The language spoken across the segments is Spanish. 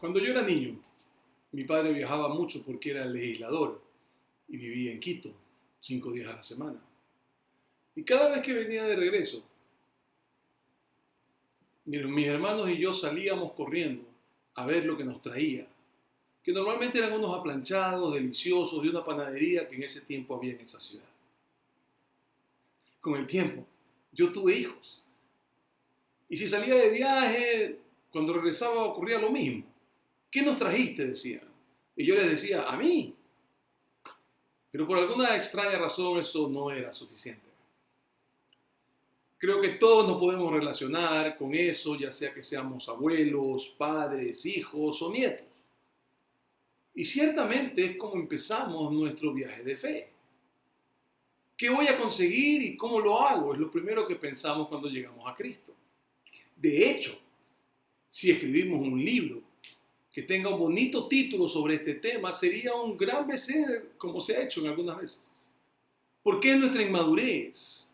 Cuando yo era niño, mi padre viajaba mucho porque era legislador y vivía en Quito, 5 días a la semana. Y cada vez que venía de regreso, mis hermanos y yo salíamos corriendo a ver lo que nos traía, que normalmente eran unos aplanchados deliciosos de una panadería que en ese tiempo había en esa ciudad. Con el tiempo, yo tuve hijos. Y si salía de viaje, cuando regresaba ocurría lo mismo. ¿Qué nos trajiste?, decían. Y yo les decía, a mí. Pero por alguna extraña razón eso no era suficiente. Creo que todos nos podemos relacionar con eso, ya sea que seamos abuelos, padres, hijos o nietos. Y ciertamente es como empezamos nuestro viaje de fe. ¿Qué voy a conseguir y cómo lo hago? Es lo primero que pensamos cuando llegamos a Cristo. De hecho, si escribimos un libro que tenga un bonito título sobre este tema, sería un gran bestseller, como se ha hecho en algunas veces. Porque es nuestra inmadurez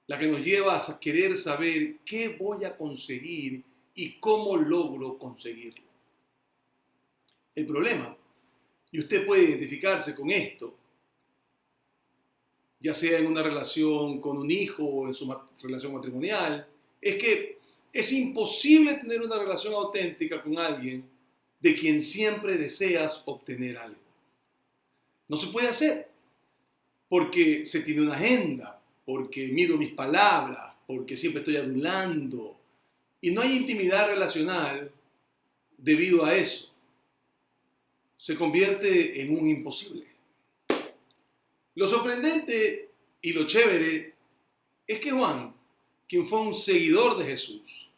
la que nos lleva a querer saber qué voy a conseguir y cómo logro conseguirlo. El problema, y usted puede identificarse con esto, ya sea en una relación con un hijo o en su relación matrimonial, es que es imposible tener una relación auténtica con alguien de quien siempre deseas obtener algo. No se puede hacer porque se tiene una agenda, porque mido mis palabras, porque siempre estoy adulando y no hay intimidad relacional debido a eso. Se convierte en un imposible. Lo sorprendente y lo chévere es que Juan, quien fue un seguidor de Jesús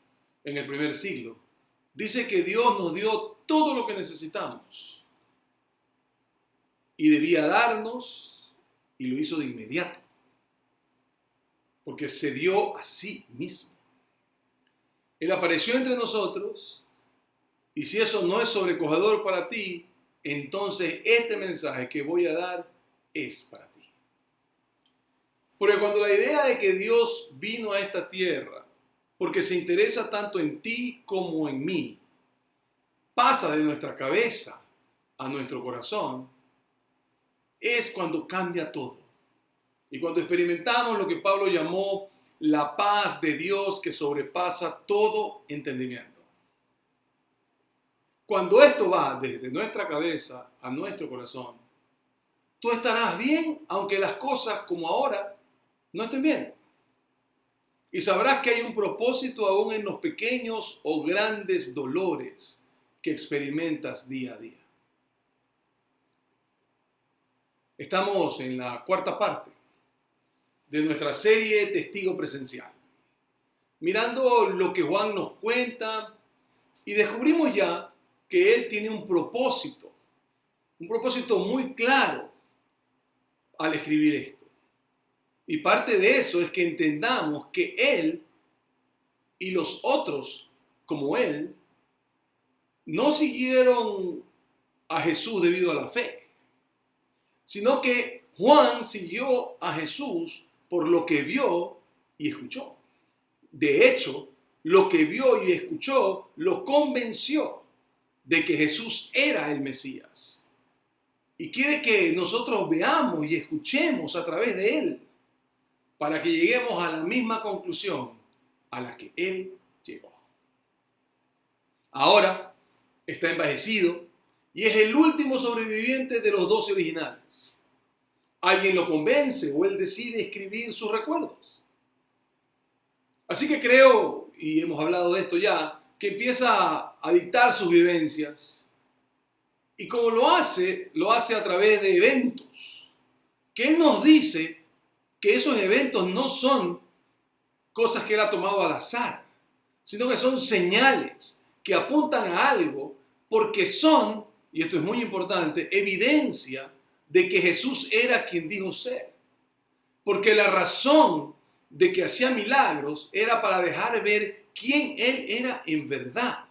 en el primer siglo, dice que Dios nos dio todo lo que necesitamos y debía darnos, y lo hizo de inmediato, porque se dio a sí mismo. Él apareció entre nosotros, y si eso no es sobrecogedor para ti, entonces este mensaje que voy a dar es para ti. Porque cuando la idea de que Dios vino a esta tierra porque se interesa tanto en ti como en mí, pasa de nuestra cabeza a nuestro corazón, es cuando cambia todo. Y cuando experimentamos lo que Pablo llamó la paz de Dios que sobrepasa todo entendimiento. Cuando esto va desde nuestra cabeza a nuestro corazón, tú estarás bien aunque las cosas como ahora no estén bien. Y sabrás que hay un propósito aún en los pequeños o grandes dolores que experimentas día a día. Estamos en la cuarta parte de nuestra serie Testigo Presencial, mirando lo que Juan nos cuenta y descubrimos ya que él tiene un propósito muy claro al escribir esto. Y parte de eso es que entendamos que él y los otros como él no siguieron a Jesús debido a la fe, sino que Juan siguió a Jesús por lo que vio y escuchó. De hecho, lo que vio y escuchó lo convenció de que Jesús era el Mesías. Y quiere que nosotros veamos y escuchemos a través de él para que lleguemos a la misma conclusión a la que él llegó. Ahora está envejecido y es el último sobreviviente de los 12 originales. Alguien lo convence o él decide escribir sus recuerdos. Así que creo, y hemos hablado de esto ya, que empieza a dictar sus vivencias. Y como lo hace a través de eventos. Que él nos dice que esos eventos no son cosas que él ha tomado al azar, sino que son señales que apuntan a algo porque son, y esto es muy importante, evidencia de que Jesús era quien dijo ser. Porque la razón de que hacía milagros era para dejar ver quién él era en verdad.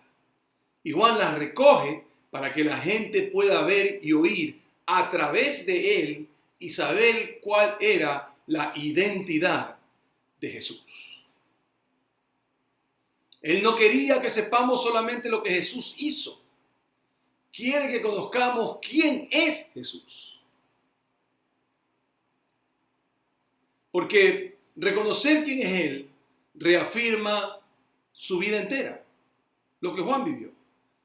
Y Juan las recoge para que la gente pueda ver y oír a través de él y saber cuál era la identidad de Jesús. Él no quería que sepamos solamente lo que Jesús hizo. Quiere que conozcamos quién es Jesús. Porque reconocer quién es Él reafirma su vida entera, lo que Juan vivió.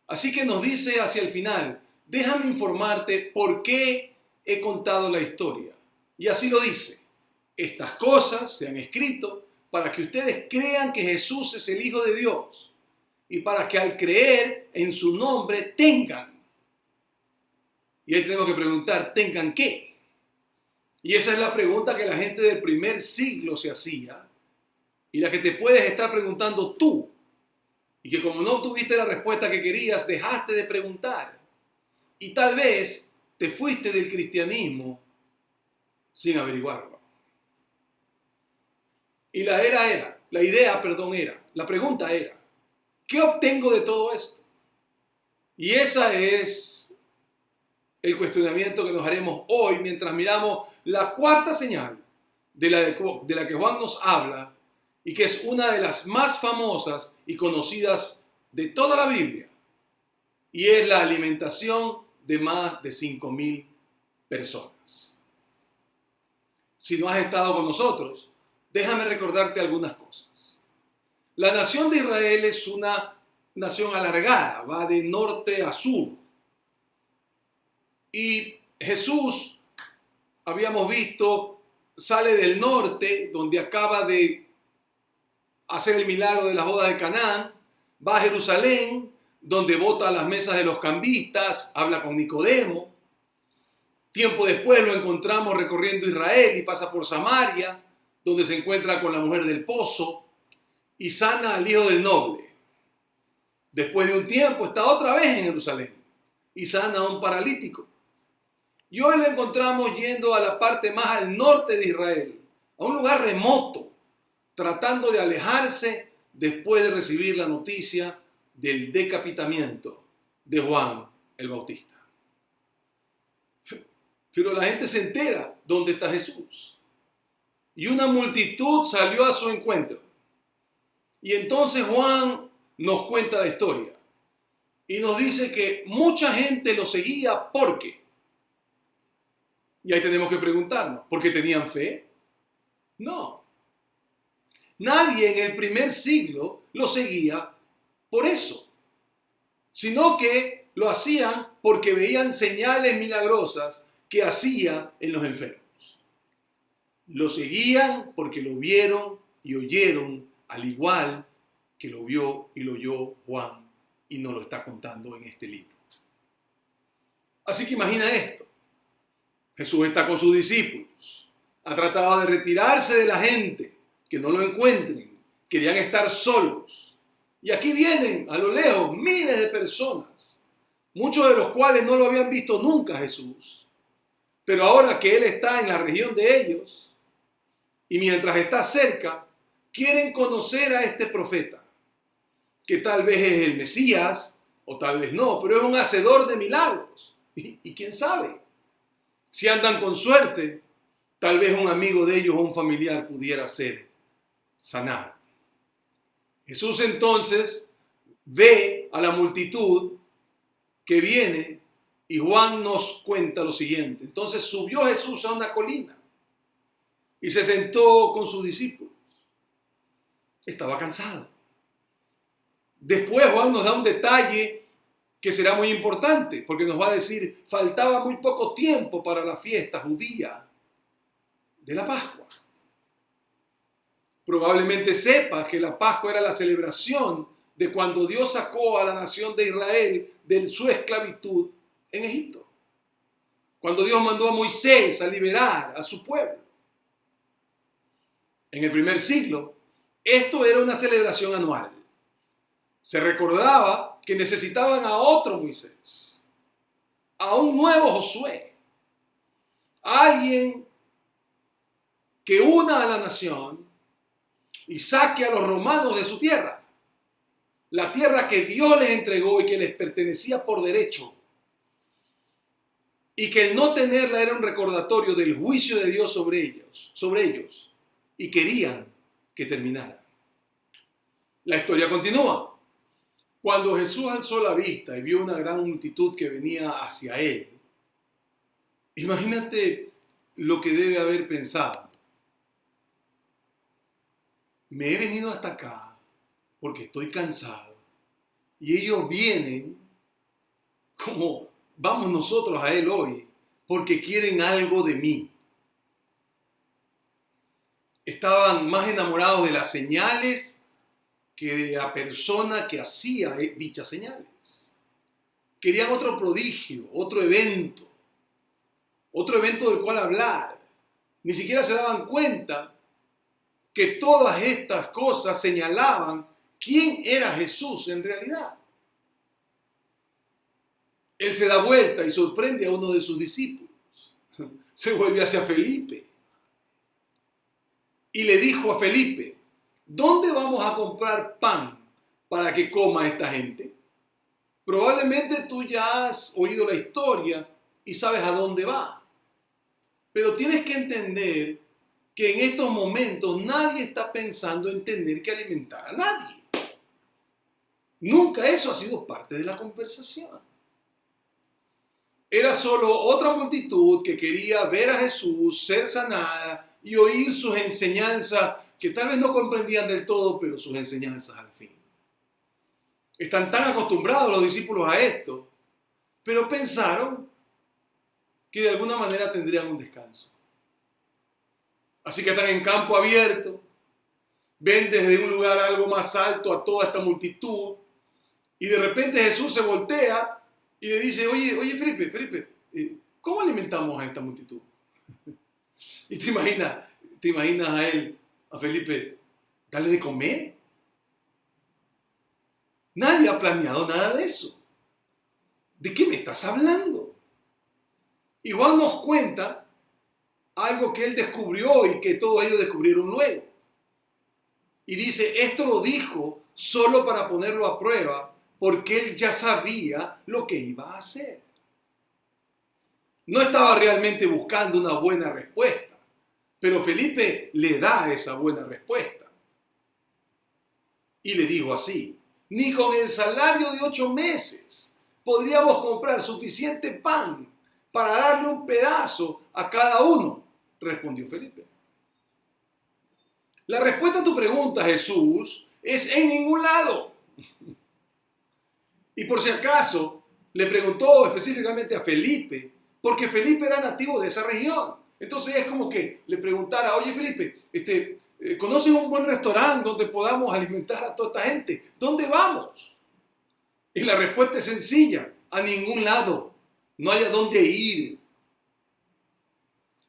Así que nos dice hacia el final, déjame informarte por qué he contado la historia. Y así lo dice, estas cosas se han escrito para que ustedes crean que Jesús es el Hijo de Dios y para que al creer en su nombre tengan. Y ahí tenemos que preguntar, ¿tengan qué? Y esa es la pregunta que la gente del primer siglo se hacía y la que te puedes estar preguntando tú. Y que como no obtuviste la respuesta que querías, dejaste de preguntar. Y tal vez te fuiste del cristianismo sin averiguarlo. Y la pregunta era, ¿qué obtengo de todo esto? Y esa es el cuestionamiento que nos haremos hoy mientras miramos la cuarta señal de la que Juan nos habla y que es una de las más famosas y conocidas de toda la Biblia, y es la alimentación de más de 5,000 personas. Si no has estado con nosotros, déjame recordarte algunas cosas. La nación de Israel es una nación alargada, va de norte a sur. Y Jesús, habíamos visto, sale del norte, donde acaba de hacer el milagro de las bodas de Canaán, va a Jerusalén, donde bota a las mesas de los cambistas, habla con Nicodemo. Tiempo después lo encontramos recorriendo Israel y pasa por Samaria, donde se encuentra con la mujer del pozo y sana al hijo del noble. Después de un tiempo está otra vez en Jerusalén y sana a un paralítico. Y hoy lo encontramos yendo a la parte más al norte de Israel, a un lugar remoto, tratando de alejarse después de recibir la noticia del decapitamiento de Juan el Bautista. Pero la gente se entera dónde está Jesús. Y una multitud salió a su encuentro. Y entonces Juan nos cuenta la historia. Y nos dice que mucha gente lo seguía porque. Y ahí tenemos que preguntarnos, ¿porque tenían fe? No. Nadie en el primer siglo lo seguía por eso, sino que lo hacían porque veían señales milagrosas que hacía en los enfermos. Lo seguían porque lo vieron y oyeron, al igual que lo vio y lo oyó Juan, y nos lo está contando en este libro. Así que imagina esto. Jesús está con sus discípulos, ha tratado de retirarse de la gente, que no lo encuentren, querían estar solos. Y aquí vienen a lo lejos miles de personas, muchos de los cuales no lo habían visto nunca a Jesús. Pero ahora que Él está en la región de ellos, y mientras está cerca, quieren conocer a este profeta, que tal vez es el Mesías, o tal vez no, pero es un hacedor de milagros. Y quién sabe, si andan con suerte, tal vez un amigo de ellos o un familiar pudiera ser sanado. Jesús entonces ve a la multitud que viene y Juan nos cuenta lo siguiente. Entonces subió Jesús a una colina y se sentó con sus discípulos. Estaba cansado. Después Juan nos da un detalle que será muy importante, porque nos va a decir, faltaba muy poco tiempo para la fiesta judía de la Pascua. Probablemente sepa que la Pascua era la celebración de cuando Dios sacó a la nación de Israel de su esclavitud en Egipto. Cuando Dios mandó a Moisés a liberar a su pueblo. En el primer siglo, esto era una celebración anual. Se recordaba que necesitaban a otro Moisés, a un nuevo Josué, a alguien que una a la nación y saque a los romanos de su tierra, la tierra que Dios les entregó y que les pertenecía por derecho, y que el no tenerla era un recordatorio del juicio de Dios sobre ellos, y querían que terminara. La historia continúa. Cuando Jesús alzó la vista y vio una gran multitud que venía hacia él, imagínate lo que debe haber pensado. Me he venido hasta acá porque estoy cansado y ellos vienen como vamos nosotros a él hoy porque quieren algo de mí. Estaban más enamorados de las señales que de la persona que hacía dichas señales. Querían otro prodigio, otro evento del cual hablar. Ni siquiera se daban cuenta que todas estas cosas señalaban quién era Jesús en realidad. Él se da vuelta y sorprende a uno de sus discípulos. Se vuelve hacia Felipe y le dijo a Felipe: ¿dónde vamos a comprar pan para que coma esta gente? Probablemente tú ya has oído la historia y sabes a dónde va. Pero tienes que entender que en estos momentos nadie está pensando en tener que alimentar a nadie. Nunca eso ha sido parte de la conversación. Era solo otra multitud que quería ver a Jesús, ser sanada y oír sus enseñanzas, que tal vez no comprendían del todo, pero sus enseñanzas al fin. Están tan acostumbrados los discípulos a esto, pero pensaron que de alguna manera tendrían un descanso. Así que están en campo abierto, ven desde un lugar algo más alto a toda esta multitud, y de repente Jesús se voltea y le dice: oye Felipe, ¿cómo alimentamos a esta multitud? Y te imaginas a él, a Felipe, darle de comer. Nadie ha planeado nada de eso. ¿De qué me estás hablando? Y Juan nos cuenta algo que él descubrió y que todos ellos descubrieron luego. Y dice: esto lo dijo solo para ponerlo a prueba, porque él ya sabía lo que iba a hacer. No estaba realmente buscando una buena respuesta, pero Felipe le da esa buena respuesta. Y le dijo así: ni con el salario de 8 meses podríamos comprar suficiente pan para darle un pedazo a cada uno, respondió Felipe. La respuesta a tu pregunta, Jesús, es en ningún lado. Y por si acaso, le preguntó específicamente a Felipe, porque Felipe era nativo de esa región. Entonces es como que le preguntara: oye Felipe, ¿conoces un buen restaurante donde podamos alimentar a toda esta gente? ¿Dónde vamos? Y la respuesta es sencilla: a ningún lado. No hay a dónde ir.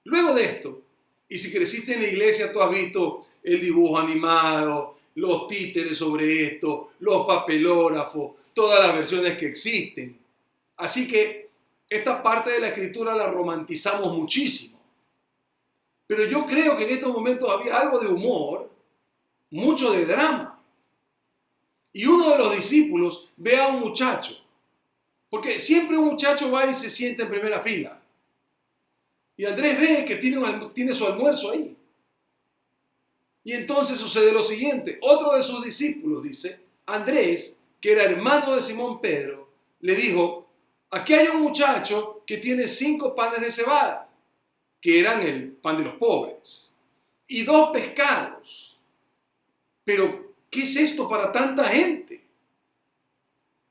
Luego de esto, y si creciste en la iglesia, tú has visto el dibujo animado, los títeres sobre esto, los papelógrafos, todas las versiones que existen. Así que esta parte de la escritura la romantizamos muchísimo. Pero yo creo que en estos momentos había algo de humor, mucho de drama. Y uno de los discípulos ve a un muchacho, porque siempre un muchacho va y se sienta en primera fila. Y Andrés ve que tiene su almuerzo ahí. Y entonces sucede lo siguiente: otro de sus discípulos, dice, Andrés, que era hermano de Simón Pedro, le dijo: aquí hay un muchacho que tiene 5 panes de cebada, que eran el pan de los pobres, y 2 pescados. Pero, ¿qué es esto para tanta gente?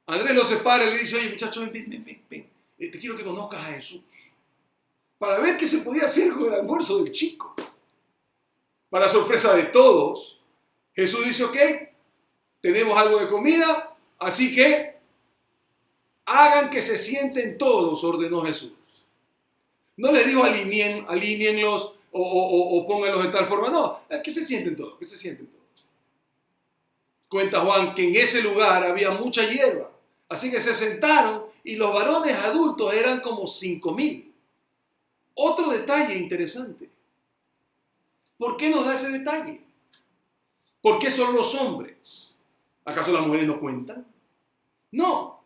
Andrés lo separa y le dice: oye muchacho, ven, te quiero que conozcas a Jesús, para ver qué se podía hacer con el almuerzo del chico. Para sorpresa de todos, Jesús dice: ok, tenemos algo de comida, así que hagan que se sienten todos, ordenó Jesús. No les dijo alíñenlos o pónganlos de tal forma, no, que se sienten todos, que se sienten todos. Cuenta Juan que en ese lugar había mucha hierba, así que se sentaron y los varones adultos eran como 5,000. Otro detalle interesante. ¿Por qué nos da ese detalle? ¿Por qué solo los hombres? ¿Acaso las mujeres no cuentan? No.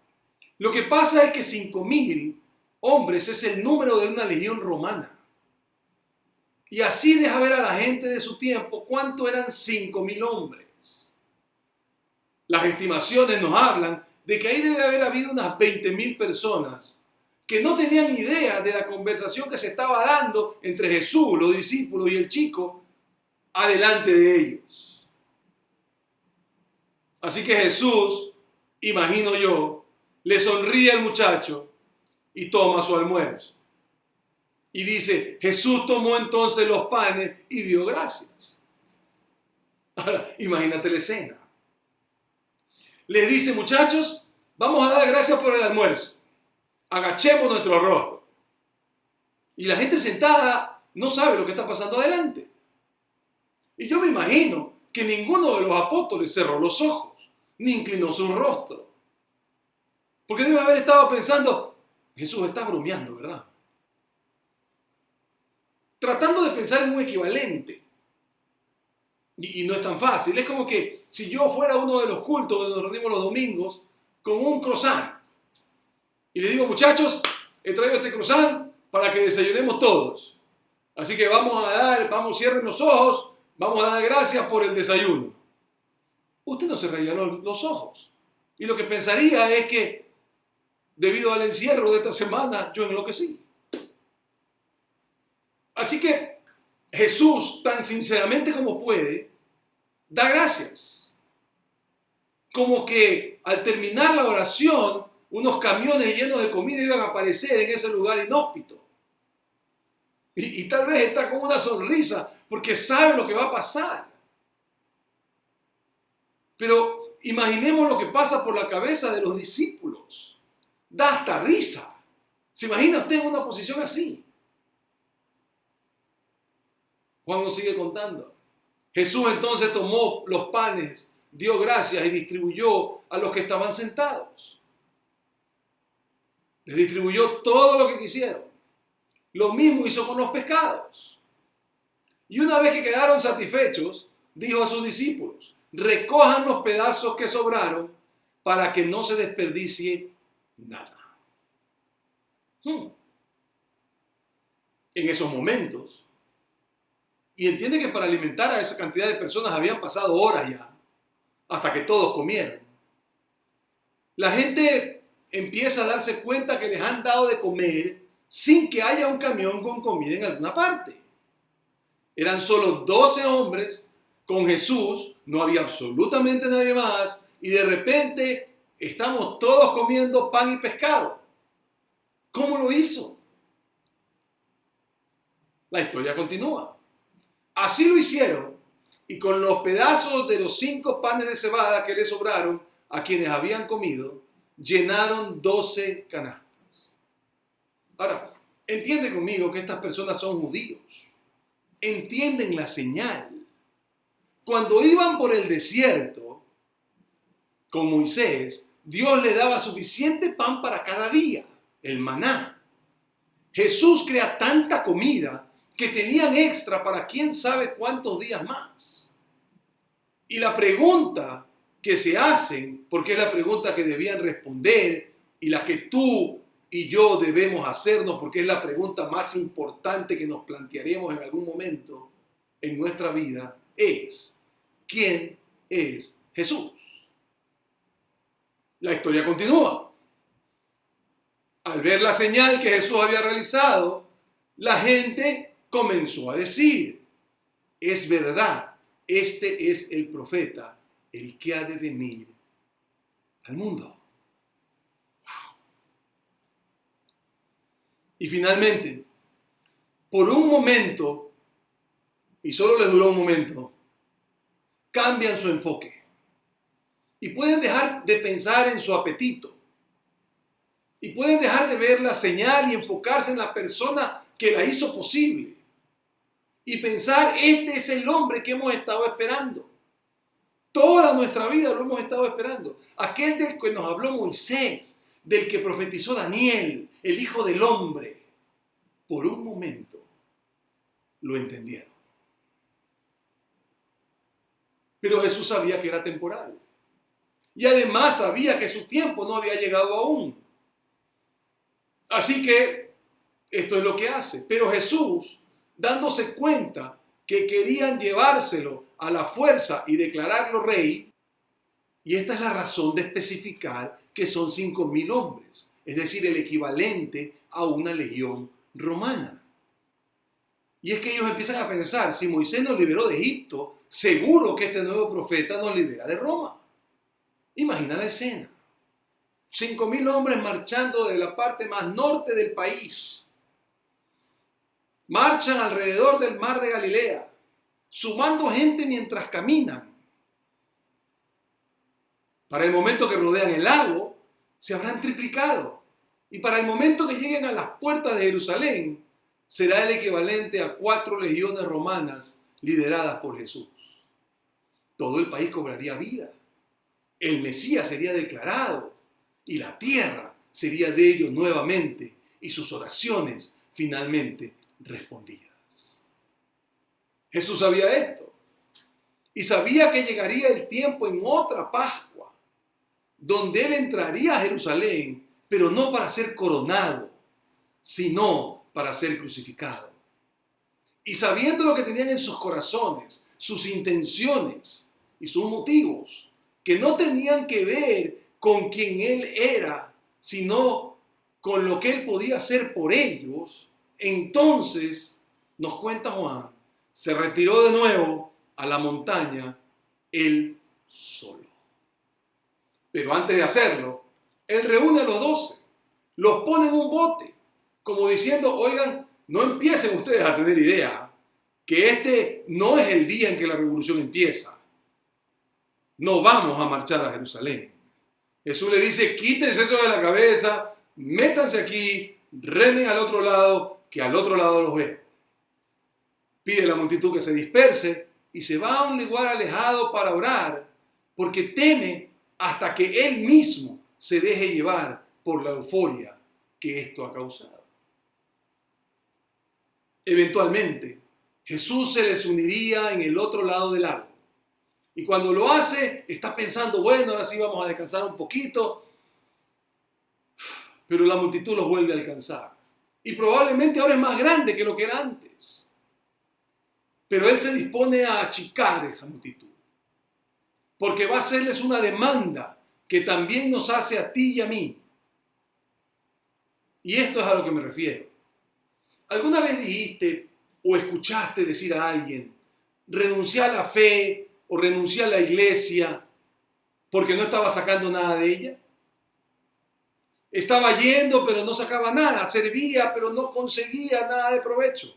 Lo que pasa es que 5,000 hombres es el número de una legión romana. Y así deja ver a la gente de su tiempo cuánto eran 5,000 hombres. Las estimaciones nos hablan de que ahí debe haber habido unas 20.000 personas que no tenían idea de la conversación que se estaba dando entre Jesús, los discípulos y el chico adelante de ellos. Así que Jesús, imagino yo, le sonríe al muchacho y toma su almuerzo. Y dice, Jesús tomó entonces los panes y dio gracias. Ahora, imagínate la escena. Les dice, muchachos, vamos a dar gracias por el almuerzo. Agachemos nuestro rostro. Y la gente sentada no sabe lo que está pasando adelante. Y yo me imagino que ninguno de los apóstoles cerró los ojos, ni inclinó su rostro. Porque debe haber estado pensando, Jesús está bromeando, ¿verdad? Tratando de pensar en un equivalente. Y no es tan fácil. Es como que si yo fuera uno de los cultos donde nos reunimos los domingos con un croissant. Y le digo, muchachos, he traído este croissant para que desayunemos todos. Así que cierren los ojos, vamos a dar gracias por el desayuno. Usted no cerraría los ojos. Y lo que pensaría es que, debido al encierro de esta semana, yo enloquecí. Así que Jesús, tan sinceramente como puede, da gracias. Como que al terminar la oración, unos camiones llenos de comida iban a aparecer en ese lugar inhóspito. Y tal vez está con una sonrisa porque sabe lo que va a pasar. Pero imaginemos lo que pasa por la cabeza de los discípulos. Da hasta risa. ¿Se imagina usted en una posición así? Juan nos sigue contando. Jesús entonces tomó los panes, dio gracias y distribuyó a los que estaban sentados. Les distribuyó todo lo que quisieron. Lo mismo hizo con los pescados. Y una vez que quedaron satisfechos, dijo a sus discípulos, recojan los pedazos que sobraron para que no se desperdicie nada. En esos momentos, y entiende que para alimentar a esa cantidad de personas habían pasado horas ya, hasta que todos comieron. La gente empieza a darse cuenta que les han dado de comer sin que haya un camión con comida en alguna parte. Eran solo 12 hombres con Jesús, no había absolutamente nadie más, y de repente estamos todos comiendo pan y pescado. ¿Cómo lo hizo? La historia continúa. Así lo hicieron, y con los pedazos de los 5 panes de cebada que le sobraron a quienes habían comido, llenaron 12 canastas. Ahora, entiende conmigo que estas personas son judíos. Entienden la señal. Cuando iban por el desierto con Moisés, Dios le daba suficiente pan para cada día, el maná. Jesús crea tanta comida que tenían extra para quién sabe cuántos días más. Y la pregunta que se hacen, porque es la pregunta que debían responder y la que tú y yo debemos hacernos, porque es la pregunta más importante que nos plantearemos en algún momento en nuestra vida, es: ¿quién es Jesús? La historia continúa. Al ver la señal que Jesús había realizado, la gente comenzó a decir: es verdad, este es el profeta, el que ha de venir al mundo. Wow. Y finalmente, por un momento, y solo les duró un momento, cambian su enfoque y pueden dejar de pensar en su apetito y pueden dejar de ver la señal y enfocarse en la persona que la hizo posible y pensar: este es el hombre que hemos estado esperando. Toda nuestra vida lo hemos estado esperando. Aquel del que nos habló Moisés, del que profetizó Daniel, el Hijo del Hombre. Por un momento lo entendieron. Pero Jesús sabía que era temporal. Y además sabía que su tiempo no había llegado aún. Así que esto es lo que hace. Pero Jesús, dándose cuenta que querían llevárselo a la fuerza y declararlo rey, Y esta es la razón de especificar que son 5.000 hombres, es decir, el equivalente a una legión romana. Y es que ellos empiezan a pensar, si Moisés nos liberó de Egipto, seguro que este nuevo profeta nos libera de Roma. Imagina la escena. 5.000 hombres marchando de la parte más norte del país. Marchan alrededor del mar de Galilea, sumando gente mientras caminan. Para el momento que rodean el lago, se habrán triplicado. Y para el momento que lleguen a las puertas de Jerusalén, será el equivalente a 4 legiones romanas lideradas por Jesús. Todo el país cobraría vida. El Mesías sería declarado y la tierra sería de ellos nuevamente y sus oraciones finalmente respondidas. Jesús sabía esto y sabía que llegaría el tiempo en otra Pascua donde él entraría a Jerusalén, pero no para ser coronado, sino para ser crucificado. Y sabiendo lo que tenían en sus corazones, sus intenciones y sus motivos, que no tenían que ver con quien él era, sino con lo que él podía hacer por ellos, entonces, nos cuenta Juan, se retiró de nuevo a la montaña él solo. Pero antes de hacerlo, él reúne a los 12, los pone en un bote, como diciendo, oigan, no empiecen ustedes a tener idea que este no es el día en que la revolución empieza. No vamos a marchar a Jerusalén. Jesús le dice, quítense eso de la cabeza, métanse aquí, remen al otro lado, que al otro lado los veo. Pide a la multitud que se disperse y se va a un lugar alejado para orar, porque teme hasta que él mismo se deje llevar por la euforia que esto ha causado. Eventualmente, Jesús se les uniría en el otro lado del lago. Y cuando lo hace, está pensando, bueno, ahora sí vamos a descansar un poquito. Pero la multitud los vuelve a alcanzar. Y probablemente ahora es más grande que lo que era antes. Pero él se dispone a achicar esa multitud. Porque va a hacerles una demanda que también nos hace a ti y a mí. Y esto es a lo que me refiero. ¿Alguna vez dijiste o escuchaste decir a alguien, renuncié a la fe o renuncié a la iglesia porque no estaba sacando nada de ella? Estaba yendo pero no sacaba nada, servía pero no conseguía nada de provecho.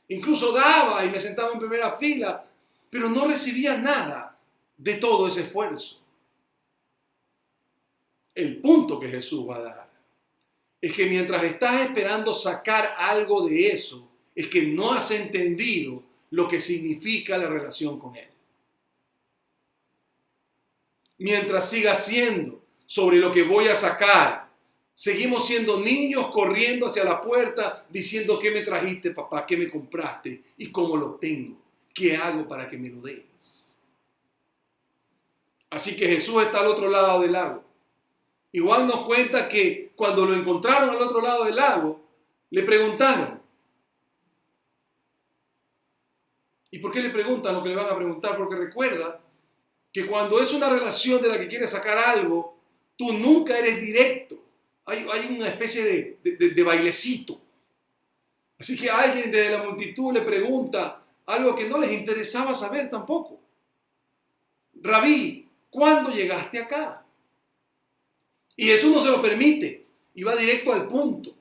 Incluso daba y me sentaba en primera fila, pero no recibía nada de todo ese esfuerzo. El punto que Jesús va a dar es que mientras estás esperando sacar algo de eso, es que no has entendido lo que significa la relación con Él. Mientras sigas siendo sobre lo que voy a sacar, seguimos siendo niños corriendo hacia la puerta diciendo, ¿qué me trajiste, papá? ¿Qué me compraste? ¿Y cómo lo tengo? ¿Qué hago para que me lo des? Así que Jesús está al otro lado del lago. Y Juan nos cuenta que cuando lo encontraron al otro lado del lago, le preguntaron. ¿Y por qué le preguntan lo que le van a preguntar? Porque recuerda que cuando es una relación de la que quieres sacar algo, tú nunca eres directo. Hay una especie de bailecito. Así que alguien desde la multitud le pregunta algo que no les interesaba saber tampoco. Rabí, ¿cuándo llegaste acá? Y Jesús no se lo permite y va directo al punto.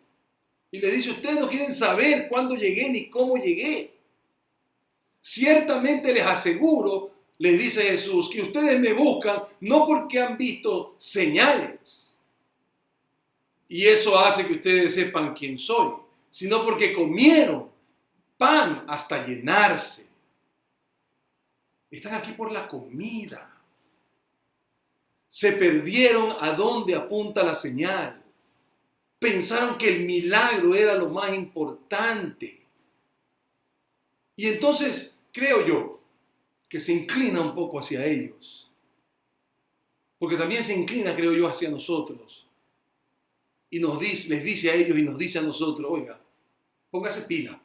Y le dice, ustedes no quieren saber cuándo llegué ni cómo llegué. Ciertamente les aseguro, les dice Jesús, que ustedes me buscan no porque han visto señales. Y eso hace que ustedes sepan quién soy, sino porque comieron pan hasta llenarse. Están aquí por la comida. Se perdieron a dónde apunta la señal. Pensaron que el milagro era lo más importante. Y entonces creo yo que se inclina un poco hacia ellos. Porque también se inclina, creo yo, hacia nosotros. Y les dice a ellos y nos dice a nosotros, oiga, póngase pila.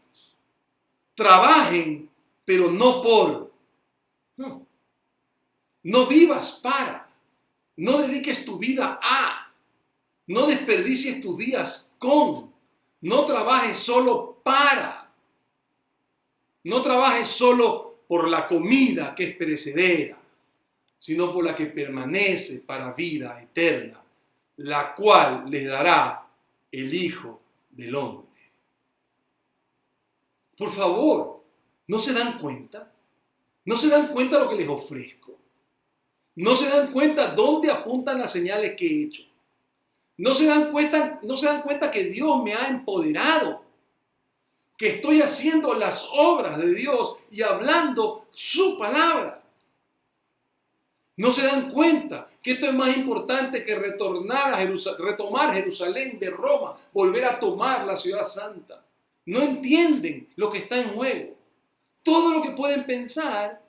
Trabajen, pero no por. No vivas para. No dediques tu vida a. No desperdicies tus días con. No trabajes solo para. No trabajes solo por la comida que es perecedera, sino por la que permanece para vida eterna, la cual les dará el Hijo del Hombre. Por favor, ¿no se dan cuenta? ¿No se dan cuenta lo que les ofrezco? ¿No se dan cuenta dónde apuntan las señales que he hecho? ¿No se dan cuenta que Dios me ha empoderado? Que estoy haciendo las obras de Dios y hablando su palabra. ¿No se dan cuenta que esto es más importante que retomar Jerusalén de Roma, volver a tomar la ciudad santa? No entienden lo que está en juego. Todo lo que pueden pensar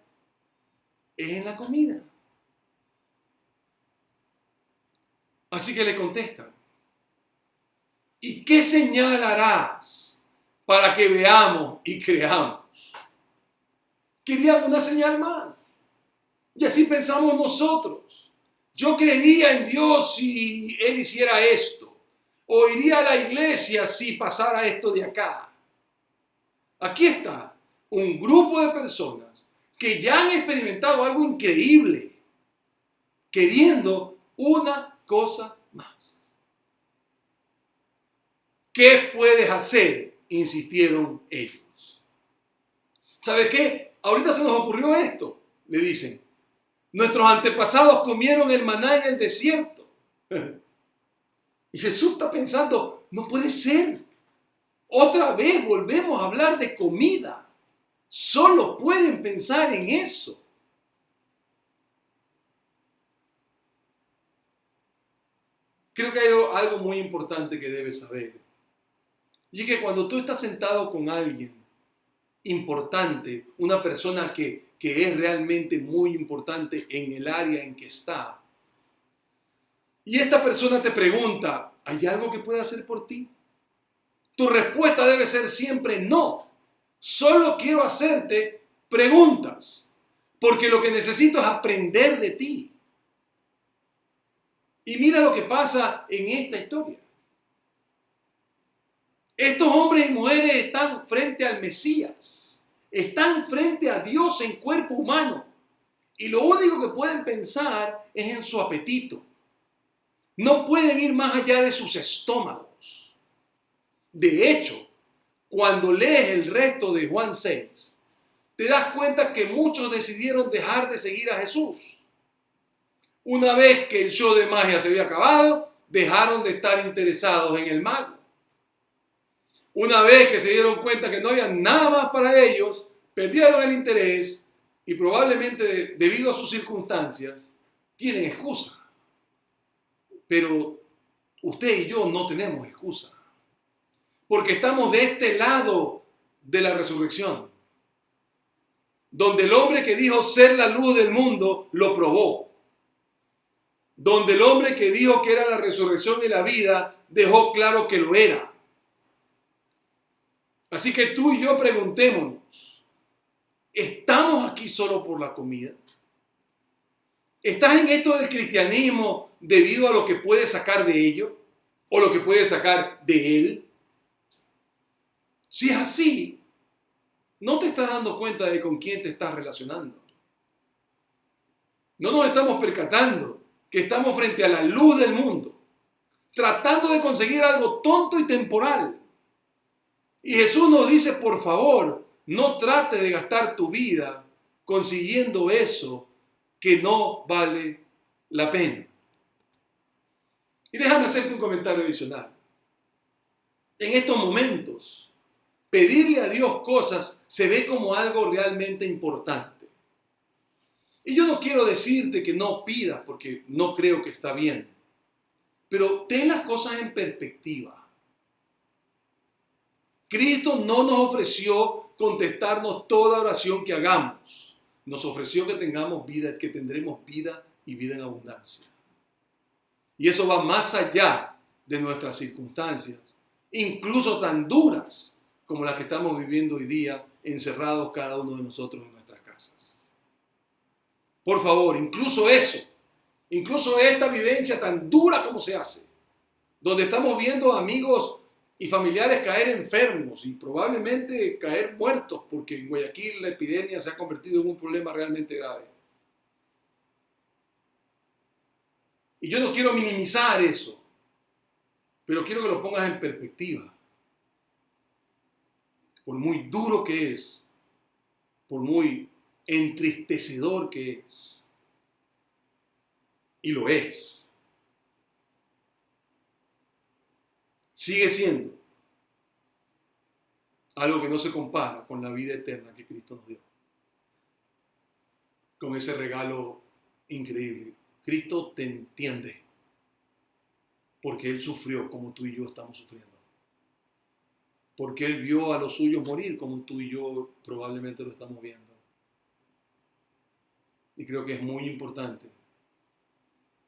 es en la comida. Así que le contestan: ¿y qué señal harás para que veamos y creamos? Querían una señal más. Y así pensamos nosotros. Yo creería en Dios si Él hiciera esto. O iría a la iglesia si pasara esto de acá. Aquí está un grupo de personas que ya han experimentado algo increíble, queriendo una cosa más. ¿Qué puedes hacer?, insistieron ellos. ¿Sabes qué? Ahorita se nos ocurrió esto, le dicen. Nuestros antepasados comieron el maná en el desierto. Y Jesús está pensando, no puede ser. Otra vez volvemos a hablar de comida. Solo pueden pensar en eso. Creo que hay algo muy importante que debes saber. Y es que cuando tú estás sentado con alguien importante, una persona que es realmente muy importante en el área en que está, y esta persona te pregunta, ¿hay algo que pueda hacer por ti? Tu respuesta debe ser siempre no. Solo quiero hacerte preguntas, porque lo que necesito es aprender de ti. Y mira lo que pasa en esta historia. Estos hombres y mujeres están frente al Mesías, están frente a Dios en cuerpo humano, y lo único que pueden pensar es en su apetito. No pueden ir más allá de sus estómagos. De hecho, cuando lees el resto de Juan 6, te das cuenta que muchos decidieron dejar de seguir a Jesús. Una vez que el show de magia se había acabado, dejaron de estar interesados en el mago. Una vez que se dieron cuenta que no había nada más para ellos, perdieron el interés y probablemente debido a sus circunstancias, tienen excusa. Pero usted y yo no tenemos excusa. Porque estamos de este lado de la resurrección. Donde el hombre que dijo ser la luz del mundo lo probó. Donde el hombre que dijo que era la resurrección y la vida dejó claro que lo era. Así que tú y yo preguntémonos, ¿estamos aquí solo por la comida? ¿Estás en esto del cristianismo debido a lo que puedes sacar de ello o lo que puedes sacar de él? Si es así, no te estás dando cuenta de con quién te estás relacionando. No nos estamos percatando que estamos frente a la luz del mundo, tratando de conseguir algo tonto y temporal. Y Jesús nos dice, por favor, no trate de gastar tu vida consiguiendo eso que no vale la pena. Y déjame hacerte un comentario adicional. En estos momentos, pedirle a Dios cosas se ve como algo realmente importante. Y yo no quiero decirte que no pidas, porque no creo que está bien. Pero ten las cosas en perspectiva. Cristo no nos ofreció contestarnos toda oración que hagamos. Nos ofreció que tengamos vida, que tendremos vida y vida en abundancia. Y eso va más allá de nuestras circunstancias, incluso tan duras como las que estamos viviendo hoy día, encerrados cada uno de nosotros en nuestras casas. Por favor, incluso eso Incluso esta vivencia tan dura como se hace, donde estamos viendo amigos y familiares caer enfermos y probablemente caer muertos, porque en Guayaquil la epidemia se ha convertido en un problema realmente grave. Y yo no quiero minimizar eso, pero quiero que lo pongas en perspectiva. Por muy duro que es, por muy entristecedor que es, y lo es, sigue siendo algo que no se compara con la vida eterna que Cristo nos dio, con ese regalo increíble. Cristo te entiende, porque Él sufrió como tú y yo estamos sufriendo, porque Él vio a los suyos morir como tú y yo probablemente lo estamos viendo. Y creo que es muy importante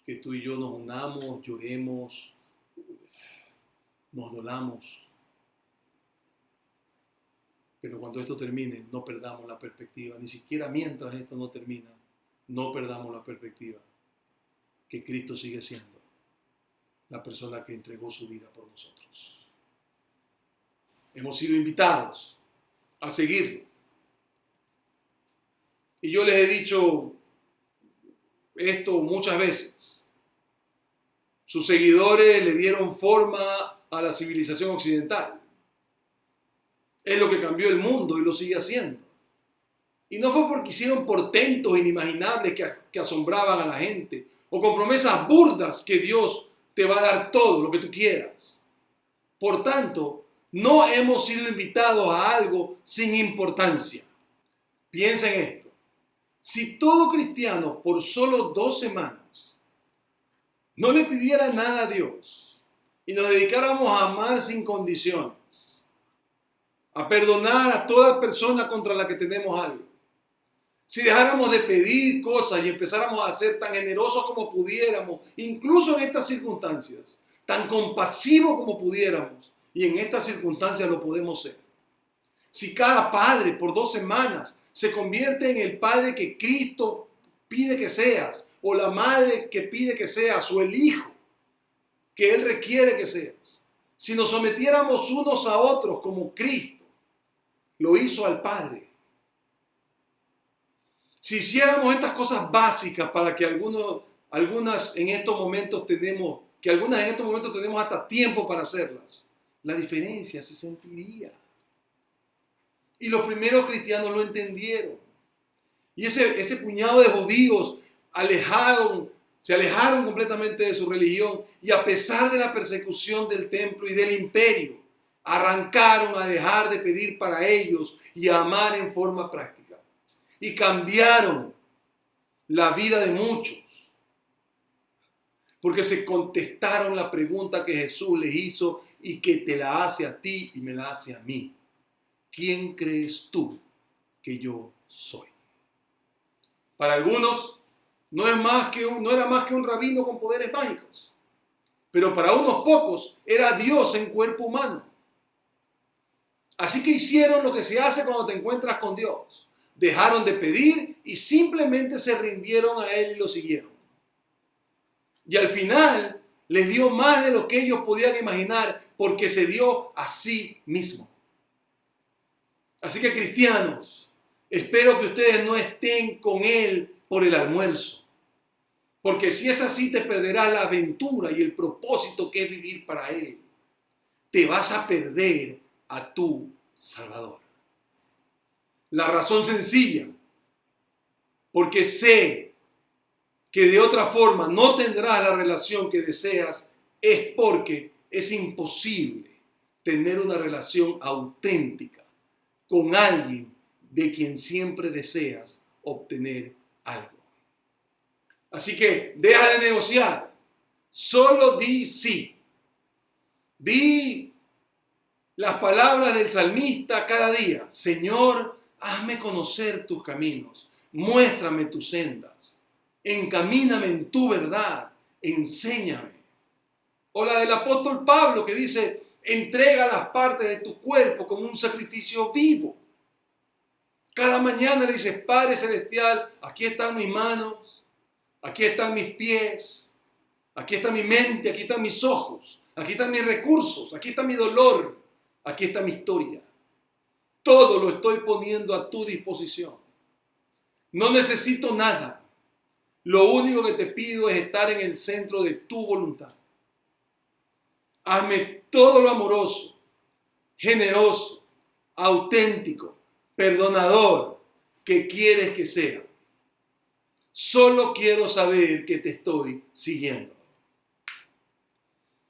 que tú y yo nos unamos, lloremos, nos dolamos. Pero cuando esto termine, no perdamos la perspectiva. Ni siquiera mientras esto no termina, no perdamos la perspectiva. Que Cristo sigue siendo la persona que entregó su vida por nosotros. Hemos sido invitados a seguirlo. Y yo les he dicho esto muchas veces. Sus seguidores le dieron forma a la civilización occidental. Es lo que cambió el mundo y lo sigue haciendo. Y no fue porque hicieron portentos inimaginables que asombraban a la gente, o con promesas burdas que Dios te va a dar todo lo que tú quieras. Por tanto, no hemos sido invitados a algo sin importancia. Piensa en esto. Si todo cristiano por solo 2 semanas no le pidiera nada a Dios y nos dedicáramos a amar sin condiciones, a perdonar a toda persona contra la que tenemos algo, si dejáramos de pedir cosas y empezáramos a ser tan generosos como pudiéramos, incluso en estas circunstancias, tan compasivos como pudiéramos, y en estas circunstancias lo podemos ser. Si cada padre por 2 semanas se convierte en el padre que Cristo pide que seas, o la madre que pide que seas, o el hijo que Él requiere que seas, si nos sometiéramos unos a otros como Cristo lo hizo al Padre, si hiciéramos estas cosas básicas para que algunas en estos momentos tenemos hasta tiempo para hacerlas, la diferencia se sentiría. Y los primeros cristianos lo entendieron. Y ese puñado de judíos se alejaron completamente de su religión, y a pesar de la persecución del templo y del imperio, arrancaron a dejar de pedir para ellos y a amar en forma práctica. Y cambiaron la vida de muchos, porque se contestaron la pregunta que Jesús les hizo y que te la hace a ti y me la hace a mí. ¿Quién crees tú que yo soy? Para algunos no era más que un rabino con poderes mágicos, pero para unos pocos era Dios en cuerpo humano. Así que hicieron lo que se hace cuando te encuentras con Dios. Dejaron de pedir y simplemente se rindieron a Él y lo siguieron. Y al final les dio más de lo que ellos podían imaginar, porque se dio a sí mismo. Así que, cristianos, espero que ustedes no estén con Él por el almuerzo, porque si es así te perderás la aventura y el propósito que es vivir para Él. Te vas a perder a tu Salvador. La razón sencilla, porque sé que de otra forma no tendrás la relación que deseas, es porque es imposible tener una relación auténtica con alguien de quien siempre deseas obtener algo. Así que deja de negociar, solo di sí. Di las palabras del salmista cada día: Señor, hazme conocer tus caminos, muéstrame tus sendas, encamíname en tu verdad, enséñame. O la del apóstol Pablo, que dice: entrega las partes de tu cuerpo como un sacrificio vivo. Cada mañana le dices: Padre Celestial, aquí están mis manos, Aquí están mis pies, aquí está mi mente, aquí están mis ojos, aquí están mis recursos, aquí está mi dolor, aquí está mi historia. Todo lo estoy poniendo a tu disposición. No necesito nada. Lo único que te pido es estar en el centro de tu voluntad. Hazme todo lo amoroso, generoso, auténtico, perdonador que quieres que sea. Solo quiero saber que te estoy siguiendo.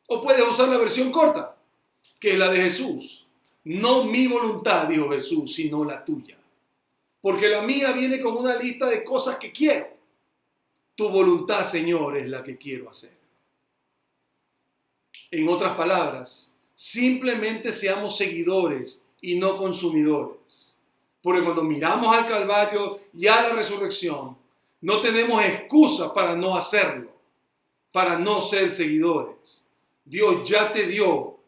O puedes usar la versión corta, que es la de Jesús. No mi voluntad, dijo Jesús, sino la tuya. Porque la mía viene con una lista de cosas que quiero. Tu voluntad, Señor, es la que quiero hacer. En otras palabras, simplemente seamos seguidores y no consumidores. Porque cuando miramos al Calvario y a la resurrección, no tenemos excusa para no hacerlo, para no ser seguidores. Dios ya te dio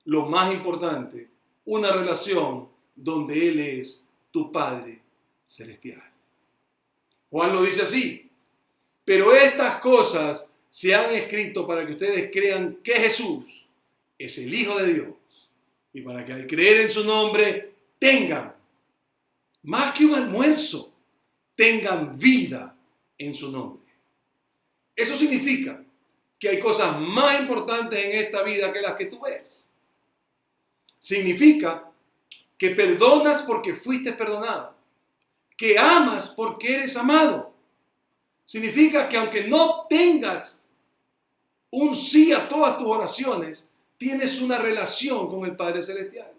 lo más importante, una relación donde Él es tu Padre celestial. Juan lo dice así: pero estas cosas se han escrito para que ustedes crean que Jesús es el Hijo de Dios y para que al creer en su nombre tengan, más que un almuerzo, tengan vida en su nombre. Eso significa que hay cosas más importantes en esta vida que las que tú ves. Significa que perdonas porque fuiste perdonado, que amas porque eres amado. Significa que aunque no tengas un sí a todas tus oraciones, tienes una relación con el Padre Celestial.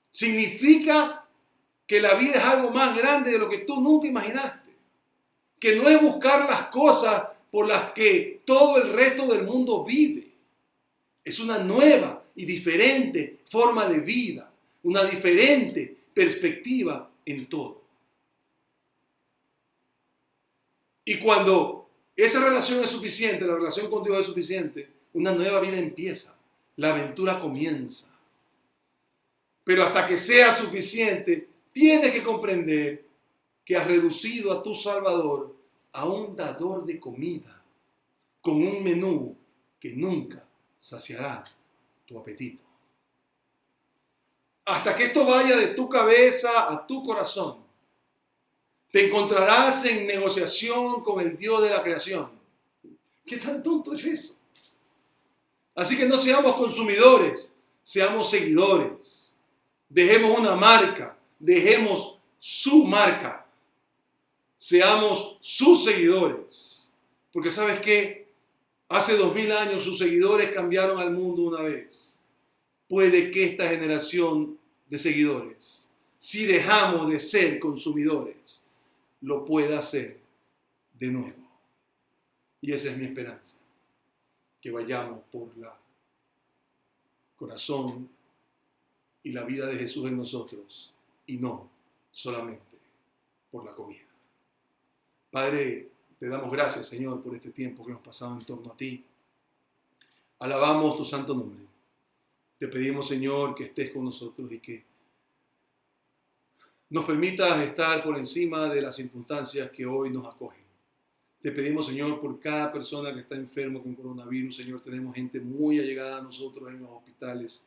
Significa que la vida es algo más grande de lo que tú nunca imaginaste. Que no es buscar las cosas por las que todo el resto del mundo vive. Es una nueva y diferente forma de vida, una diferente perspectiva en todo. Y cuando esa relación es suficiente, la relación con Dios es suficiente, una nueva vida empieza, la aventura comienza. Pero hasta que sea suficiente, tienes que comprender que has reducido a tu Salvador a un dador de comida, con un menú que nunca saciará tu apetito. Hasta que esto vaya de tu cabeza a tu corazón, te encontrarás en negociación con el Dios de la creación. ¿Qué tan tonto es eso? Así que no seamos consumidores, seamos seguidores. Dejemos una marca, dejemos su marca. Seamos sus seguidores. Porque ¿sabes qué? Hace 2000 años sus seguidores cambiaron al mundo una vez. Puede que esta generación de seguidores, si dejamos de ser consumidores, lo pueda hacer de nuevo. Y esa es mi esperanza. Que vayamos por el corazón y la vida de Jesús en nosotros y no solamente por la comida. Padre, te damos gracias, Señor, por este tiempo que hemos pasado en torno a ti. Alabamos tu santo nombre. Te pedimos, Señor, que estés con nosotros y que nos permitas estar por encima de las circunstancias que hoy nos acogen. Te pedimos, Señor, por cada persona que está enfermo con coronavirus. Señor, tenemos gente muy allegada a nosotros en los hospitales.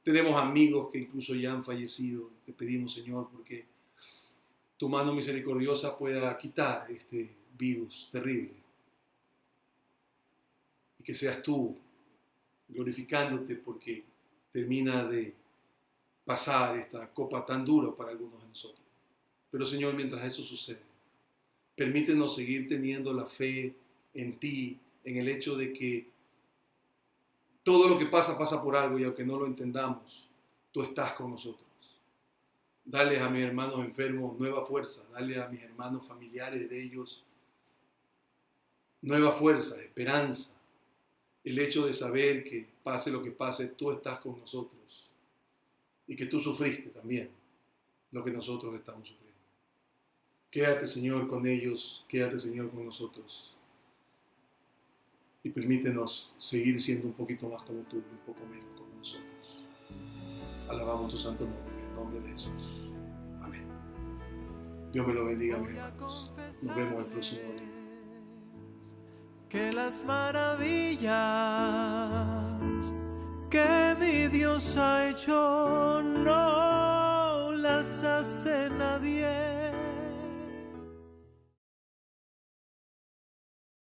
Tenemos amigos que incluso ya han fallecido. Te pedimos, Señor, porque tu mano misericordiosa pueda quitar este virus terrible. Y que seas tú glorificándote porque termina de pasar esta copa tan dura para algunos de nosotros. Pero, Señor, mientras eso sucede, permítenos seguir teniendo la fe en ti, en el hecho de que todo lo que pasa, pasa por algo y aunque no lo entendamos, tú estás con nosotros. Dale a mis hermanos enfermos nueva fuerza, dale a mis hermanos familiares de ellos nueva fuerza, esperanza. El hecho de saber que pase lo que pase, tú estás con nosotros y que tú sufriste también lo que nosotros estamos sufriendo. Quédate, Señor, con ellos, quédate, Señor, con nosotros y permítenos seguir siendo un poquito más como tú y un poco menos como nosotros. Alabamos tu santo nombre, en el nombre de Jesús. Amén. Dios me lo bendiga, mis hermanos. Nos vemos el próximo día. que las maravillas que mi Dios ha hecho no las hace nada.